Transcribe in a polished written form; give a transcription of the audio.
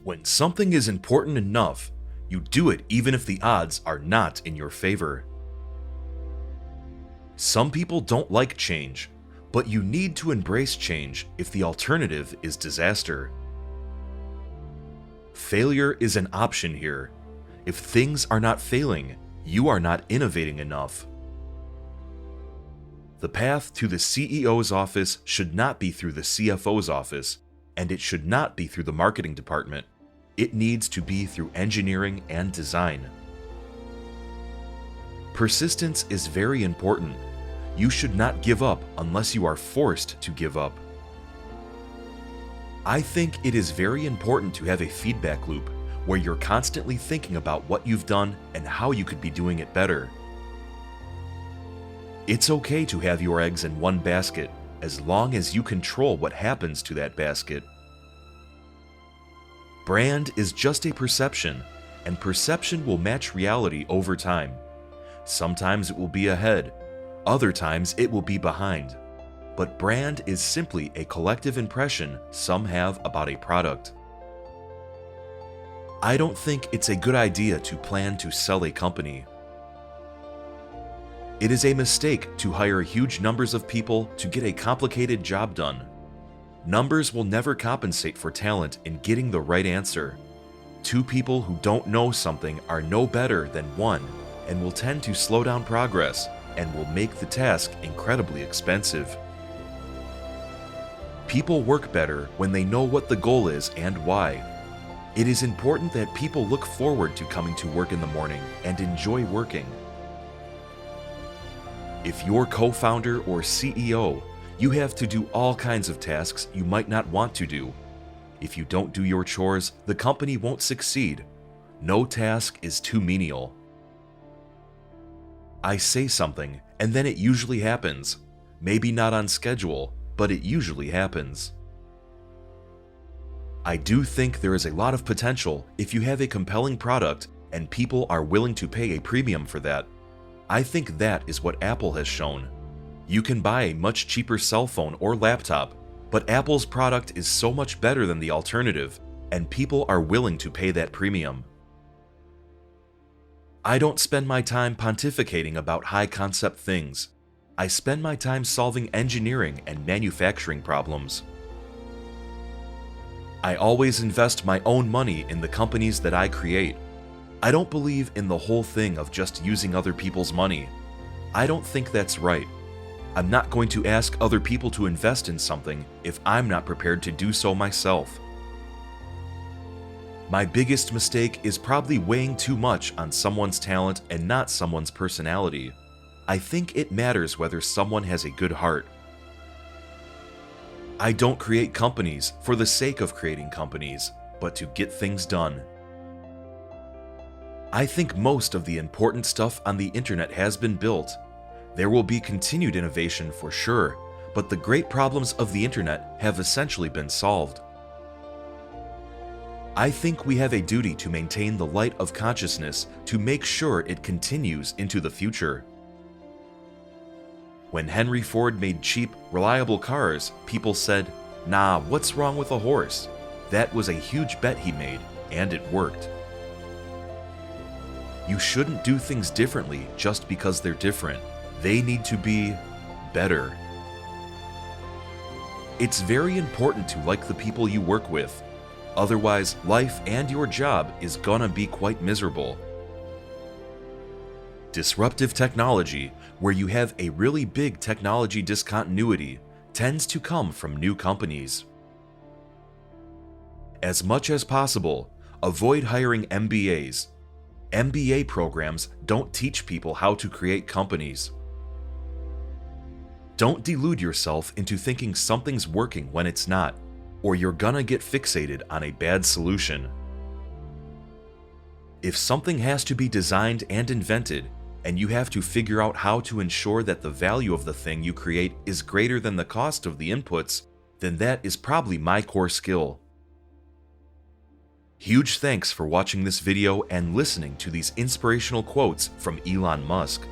When something is important enough, you do it even if the odds are not in your favor. Some people don't like change, but you need to embrace change if the alternative is disaster. Failure is an option here. If things are not failing, you are not innovating enough. The path to the CEO's office should not be through the CFO's office, and it should not be through the marketing department. It needs to be through engineering and design. Persistence is very important. You should not give up unless you are forced to give up. I think it is very important to have a feedback loop where you're constantly thinking about what you've done and how you could be doing it better. It's okay to have your eggs in one basket as long as you control what happens to that basket. Brand is just a perception, and perception will match reality over time. Sometimes it will be ahead, other times it will be behind. But brand is simply a collective impression some have about a product. I don't think it's a good idea to plan to sell a company. It is a mistake to hire huge numbers of people to get a complicated job done. Numbers will never compensate for talent in getting the right answer. Two people who don't know something are no better than one and will tend to slow down progress and will make the task incredibly expensive. People work better when they know what the goal is and why. It is important that people look forward to coming to work in the morning and enjoy working. If you're co-founder or CEO, you have to do all kinds of tasks you might not want to do. If you don't do your chores, the company won't succeed. No task is too menial. I say something, and then it usually happens. Maybe not on schedule, but it usually happens. I do think there is a lot of potential if you have a compelling product and people are willing to pay a premium for that. I think that is what Apple has shown. You can buy a much cheaper cell phone or laptop, but Apple's product is so much better than the alternative, and people are willing to pay that premium. I don't spend my time pontificating about high-concept things. I spend my time solving engineering and manufacturing problems. I always invest my own money in the companies that I create. I don't believe in the whole thing of just using other people's money. I don't think that's right. I'm not going to ask other people to invest in something if I'm not prepared to do so myself. My biggest mistake is probably weighing too much on someone's talent and not someone's personality. I think it matters whether someone has a good heart. I don't create companies for the sake of creating companies, but to get things done. I think most of the important stuff on the internet has been built. There will be continued innovation for sure, but the great problems of the internet have essentially been solved. I think we have a duty to maintain the light of consciousness to make sure it continues into the future. When Henry Ford made cheap, reliable cars, people said, "Nah, what's wrong with a horse?" That was a huge bet he made, and it worked. You shouldn't do things differently just because they're different. They need to be better. It's very important to like the people you work with. Otherwise, life and your job is gonna be quite miserable. Disruptive technology, where you have a really big technology discontinuity, tends to come from new companies. As much as possible, avoid hiring MBAs. MBA programs don't teach people how to create companies. Don't delude yourself into thinking something's working when it's not, or you're gonna get fixated on a bad solution. If something has to be designed and invented, and you have to figure out how to ensure that the value of the thing you create is greater than the cost of the inputs, then that is probably my core skill. Huge thanks for watching this video and listening to these inspirational quotes from Elon Musk.